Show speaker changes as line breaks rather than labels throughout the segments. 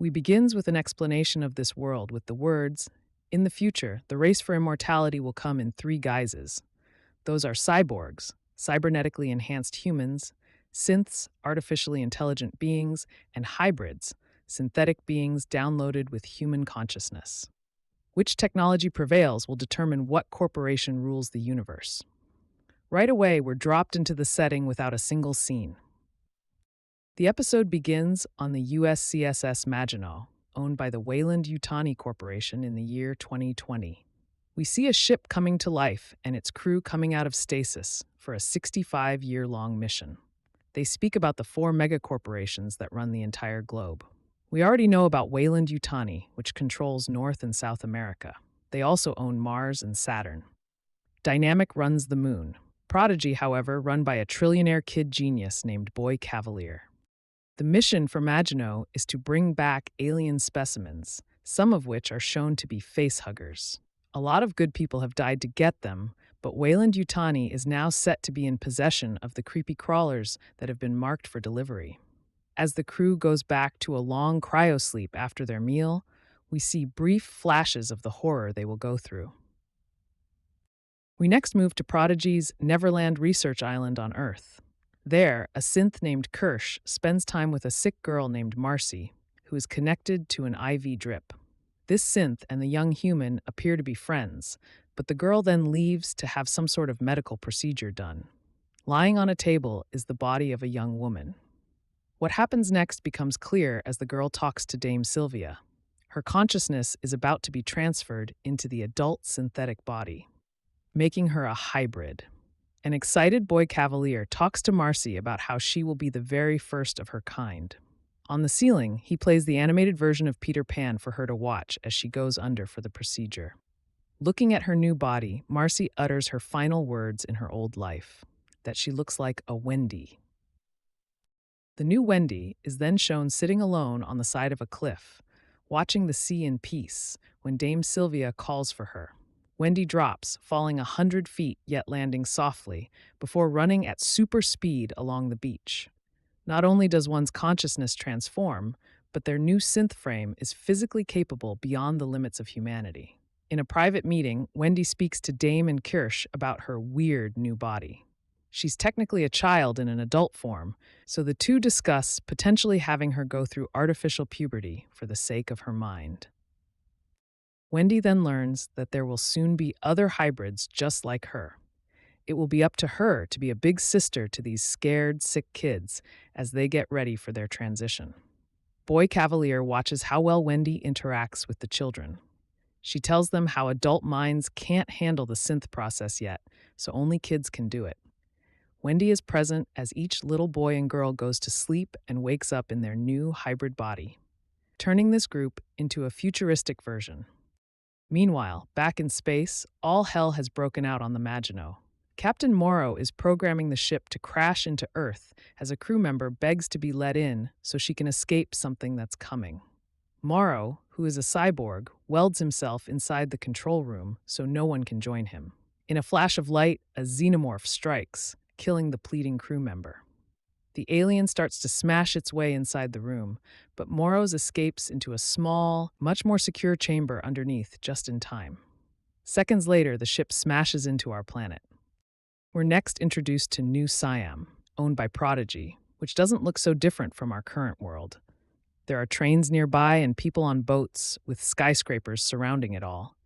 We begins with an explanation of this world with the words, "In the future, the race for immortality will come in three guises. Those are cyborgs, cybernetically enhanced humans, synths, artificially intelligent beings, and hybrids, synthetic beings downloaded with human consciousness. Which technology prevails will determine what corporation rules the universe." Right away, we're dropped into the setting without a single scene. The episode begins on the USCSS Maginot, owned by the Weyland-Yutani Corporation in the year 2020. We see a ship coming to life and its crew coming out of stasis for a 65-year-long mission. They speak about the four megacorporations that run the entire globe. We already know about Weyland-Yutani, which controls North and South America. They also own Mars and Saturn. Dynamic runs the moon. Prodigy, however, run by a trillionaire kid genius named Boy Cavalier. The mission for Maginot is to bring back alien specimens, some of which are shown to be facehuggers. A lot of good people have died to get them, but Weyland-Yutani is now set to be in possession of the creepy crawlers that have been marked for delivery. As the crew goes back to a long cryosleep after their meal, we see brief flashes of the horror they will go through. We next move to Prodigy's Neverland Research Island on Earth. There, a synth named Kirsch spends time with a sick girl named Marcy, who is connected to an IV drip. This synth and the young human appear to be friends, but the girl then leaves to have some sort of medical procedure done. Lying on a table is the body of a young woman. What happens next becomes clear as the girl talks to Dame Sylvia. Her consciousness is about to be transferred into the adult synthetic body, making her a hybrid. An excited Boy Cavalier talks to Marcy about how she will be the very first of her kind. On the ceiling, he plays the animated version of Peter Pan for her to watch as she goes under for the procedure. Looking at her new body, Marcy utters her final words in her old life, that she looks like a Wendy. The new Wendy is then shown sitting alone on the side of a cliff, watching the sea in peace when Dame Sylvia calls for her. Wendy drops, falling 100 feet yet landing softly, before running at super speed along the beach. Not only does one's consciousness transform, but their new synth frame is physically capable beyond the limits of humanity. In a private meeting, Wendy speaks to Dame and Kirsch about her weird new body. She's technically a child in an adult form, so the two discuss potentially having her go through artificial puberty for the sake of her mind. Wendy then learns that there will soon be other hybrids just like her. It will be up to her to be a big sister to these scared, sick kids as they get ready for their transition. Boy Cavalier watches how well Wendy interacts with the children. She tells them how adult minds can't handle the synth process yet, so only kids can do it. Wendy is present as each little boy and girl goes to sleep and wakes up in their new hybrid body, turning this group into a futuristic version. Meanwhile, back in space, all hell has broken out on the Maginot. Captain Morrow is programming the ship to crash into Earth as a crew member begs to be let in so she can escape something that's coming. Morrow, who is a cyborg, welds himself inside the control room so no one can join him. In a flash of light, a xenomorph strikes, killing the pleading crew member. The alien starts to smash its way inside the room, but Morrow's escapes into a small, much more secure chamber underneath just in time. Seconds later, the ship smashes into our planet. We're next introduced to New Siam, owned by Prodigy, which doesn't look so different from our current world. There are trains nearby and people on boats, with skyscrapers surrounding it all.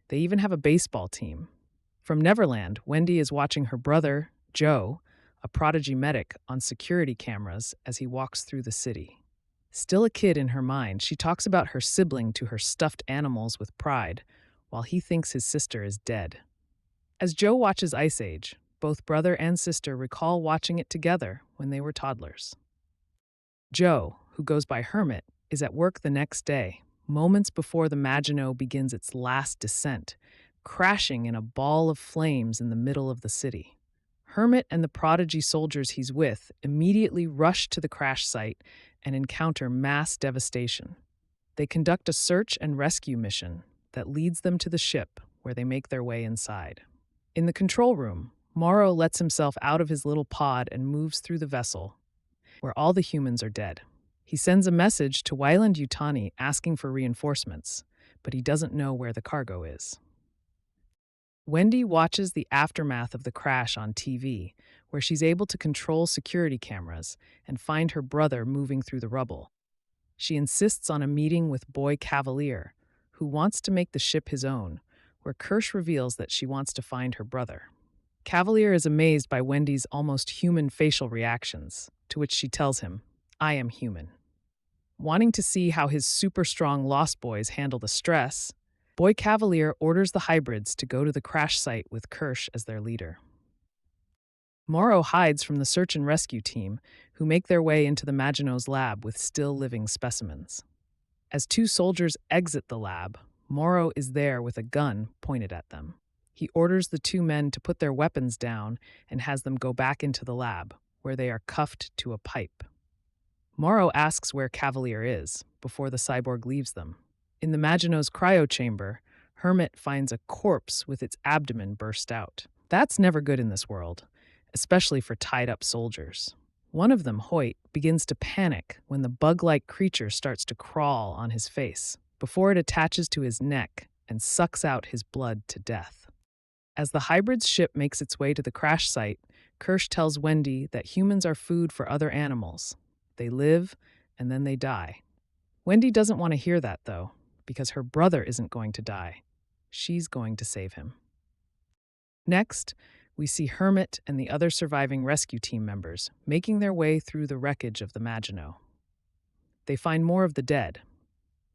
They even have a baseball team. From Neverland, Wendy is watching her brother, Joe, a Prodigy medic, on security cameras as he walks through the city. Still a kid in her mind, she talks about her sibling to her stuffed animals with pride, while he thinks his sister is dead. As Joe watches Ice Age, both brother and sister recall watching it together when they were toddlers. Joe, who goes by Hermit, is at work the next day, moments before the Maginot begins its last descent, crashing in a ball of flames in the middle of the city. Hermit and the Prodigy soldiers he's with immediately rush to the crash site and encounter mass devastation. They conduct a search and rescue mission that leads them to the ship, where they make their way inside. In the control room, Morrow lets himself out of his little pod and moves through the vessel, where all the humans are dead. He sends a message to Wayland Yutani asking for reinforcements, but he doesn't know where the cargo is. Wendy watches the aftermath of the crash on TV, where she's able to control security cameras and find her brother moving through the rubble. She insists on a meeting with Boy Cavalier, who wants to make the ship his own, where Kirsch reveals that she wants to find her brother. Cavalier is amazed by Wendy's almost human facial reactions, to which she tells him, "I am human." Wanting to see how his super strong Lost Boys handle the stress, Boy Cavalier orders the hybrids to go to the crash site with Kirsch as their leader. Morrow hides from the search and rescue team, who make their way into the Maginot's lab with still living specimens. As two soldiers exit the lab, Morrow is there with a gun pointed at them. He orders the two men to put their weapons down and has them go back into the lab, where they are cuffed to a pipe. Morrow asks where Cavalier is, before the cyborg leaves them. In the Maginot's cryo chamber, Hermit finds a corpse with its abdomen burst out. That's never good in this world, especially for tied-up soldiers. One of them, Hoyt, begins to panic when the bug-like creature starts to crawl on his face, before it attaches to his neck and sucks out his blood to death. As the hybrid's ship makes its way to the crash site, Kirsch tells Wendy that humans are food for other animals. They live, and then they die. Wendy doesn't want to hear that, though, because her brother isn't going to die. She's going to save him. Next, we see Hermit and the other surviving rescue team members making their way through the wreckage of the Maginot. They find more of the dead.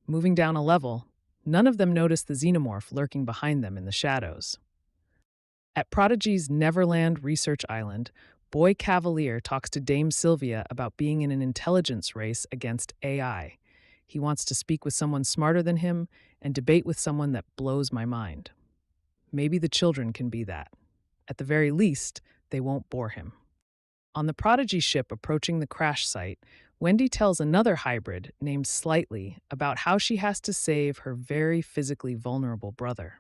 Moving down a level, none of them notice the xenomorph lurking behind them in the shadows. At Prodigy's Neverland Research Island, Boy Cavalier talks to Dame Sylvia about being in an intelligence race against AI. He wants to speak with someone smarter than him and debate with someone that blows my mind. Maybe the children can be that. At the very least, they won't bore him. On the Prodigy ship approaching the crash site, Wendy tells another hybrid named Slightly about how she has to save her very physically vulnerable brother.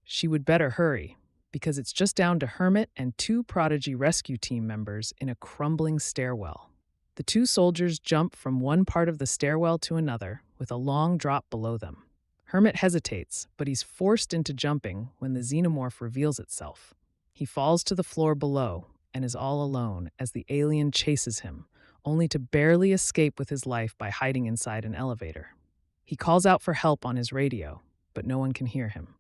She would better hurry, because it's just down to Hermit and two Prodigy rescue team members in a crumbling stairwell. The two soldiers jump from one part of the stairwell to another, with a long drop below them. Hermit hesitates, but he's forced into jumping when the xenomorph reveals itself. He falls to the floor below and is all alone as the alien chases him, only to barely escape with his life by hiding inside an elevator. He calls out for help on his radio, but no one can hear him.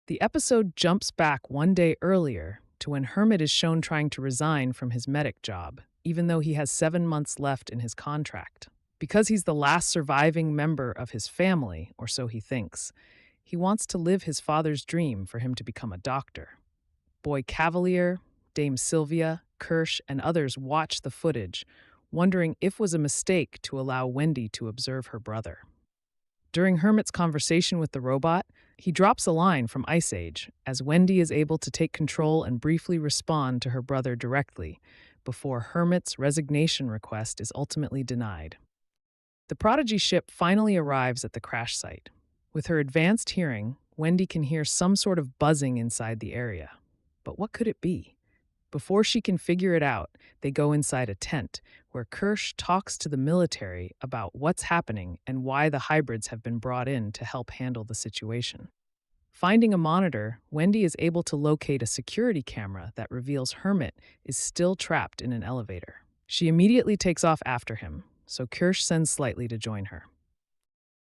The episode jumps back one day earlier to when Hermit is shown trying to resign from his medic job, even though he has 7 months left in his contract. Because he's the last surviving member of his family, or so he thinks, he wants to live his father's dream for him to become a doctor. Boy Cavalier, Dame Sylvia, Kirsch, and others watch the footage, wondering if it was a mistake to allow Wendy to observe her brother. During Hermit's conversation with the robot, he drops a line from Ice Age, as Wendy is able to take control and briefly respond to her brother directly, before Hermit's resignation request is ultimately denied. The Prodigy ship finally arrives at the crash site. With her advanced hearing, Wendy can hear some sort of buzzing inside the area. But what could it be? Before she can figure it out, they go inside a tent, where Kirsch talks to the military about what's happening and why the hybrids have been brought in to help handle the situation. Finding a monitor, Wendy is able to locate a security camera that reveals Hermit is still trapped in an elevator. She immediately takes off after him, so Kirsch sends Slightly to join her.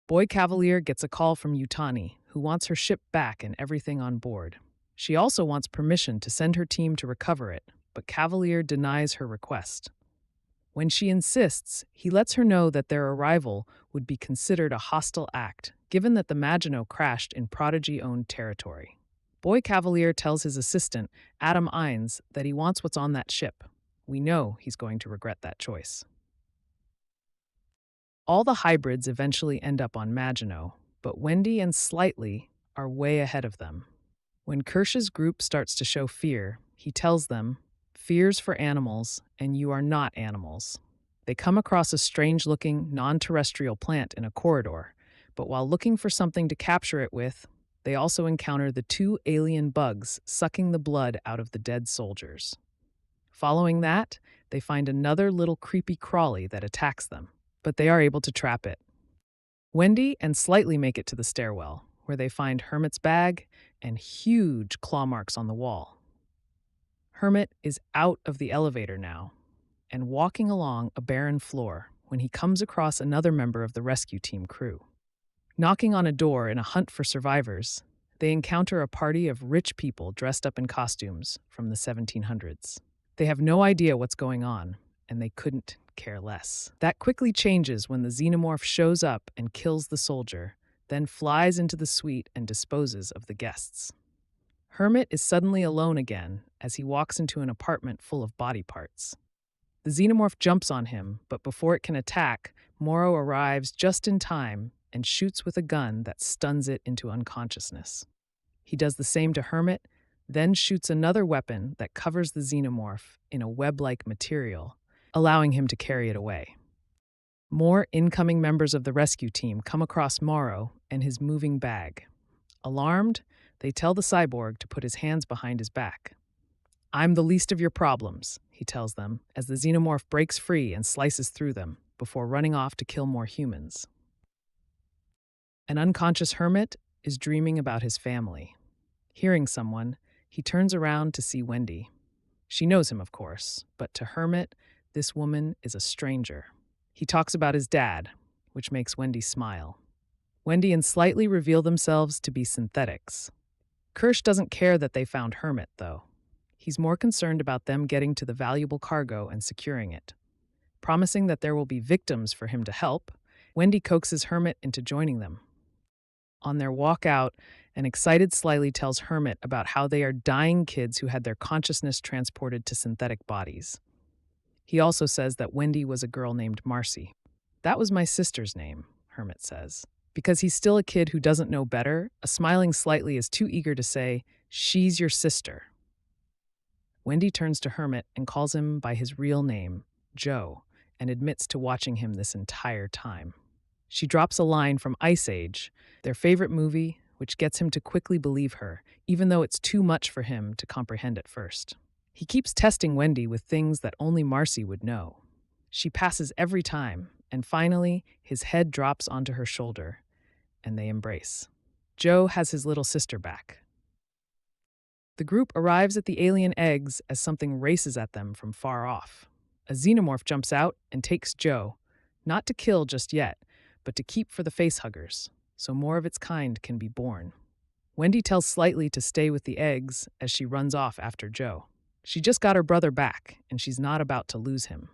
Boy Cavalier gets a call from Yutani, who wants her ship back and everything on board. She also wants permission to send her team to recover it, but Cavalier denies her request. When she insists, he lets her know that their arrival would be considered a hostile act, given that the Maginot crashed in Prodigy-owned territory. Boy Cavalier tells his assistant, Adam Ines, that he wants what's on that ship. We know he's going to regret that choice. All the hybrids eventually end up on Maginot, but Wendy and Slightly are way ahead of them. When Kirsch's group starts to show fear, he tells them, "Fear's for animals, and you are not animals." They come across a strange-looking, non-terrestrial plant in a corridor, but while looking for something to capture it with, they also encounter the two alien bugs sucking the blood out of the dead soldiers. Following that, they find another little creepy crawly that attacks them, but they are able to trap it. Wendy and Slightly make it to the stairwell, where they find Hermit's bag and huge claw marks on the wall. Hermit is out of the elevator now and walking along a barren floor when he comes across another member of the rescue team crew. Knocking on a door in a hunt for survivors, they encounter a party of rich people dressed up in costumes from the 1700s. They have no idea what's going on, and they couldn't care less. That quickly changes when the xenomorph shows up and kills the soldier, then flies into the suite and disposes of the guests. Hermit is suddenly alone again as he walks into an apartment full of body parts. The xenomorph jumps on him, but before it can attack, Morrow arrives just in time and shoots with a gun that stuns it into unconsciousness. He does the same to Hermit, then shoots another weapon that covers the xenomorph in a web-like material, allowing him to carry it away. More incoming members of the rescue team come across Morrow and his moving bag. Alarmed, they tell the cyborg to put his hands behind his back. "I'm the least of your problems," he tells them, as the xenomorph breaks free and slices through them, before running off to kill more humans. An unconscious Hermit is dreaming about his family. Hearing someone, he turns around to see Wendy. She knows him, of course, but to Hermit, this woman is a stranger. He talks about his dad, which makes Wendy smile. Wendy and Slightly reveal themselves to be synthetics. Kirsch doesn't care that they found Hermit, though. He's more concerned about them getting to the valuable cargo and securing it. Promising that there will be victims for him to help, Wendy coaxes Hermit into joining them. On their walk out, an excited Slightly tells Hermit about how they are dying kids who had their consciousness transported to synthetic bodies. He also says that Wendy was a girl named Marcy. "That was my sister's name," Hermit says. Because he's still a kid who doesn't know better, a smiling Slightly is too eager to say, "She's your sister." Wendy turns to Hermit and calls him by his real name, Joe, and admits to watching him this entire time. She drops a line from Ice Age, their favorite movie, which gets him to quickly believe her, even though it's too much for him to comprehend at first. He keeps testing Wendy with things that only Marcy would know. She passes every time, and finally, his head drops onto her shoulder, and they embrace. Joe has his little sister back. The group arrives at the alien eggs as something races at them from far off. A xenomorph jumps out and takes Joe, not to kill just yet, but to keep for the facehuggers, so more of its kind can be born. Wendy tells Slightly to stay with the eggs as she runs off after Joe. She just got her brother back, and she's not about to lose him.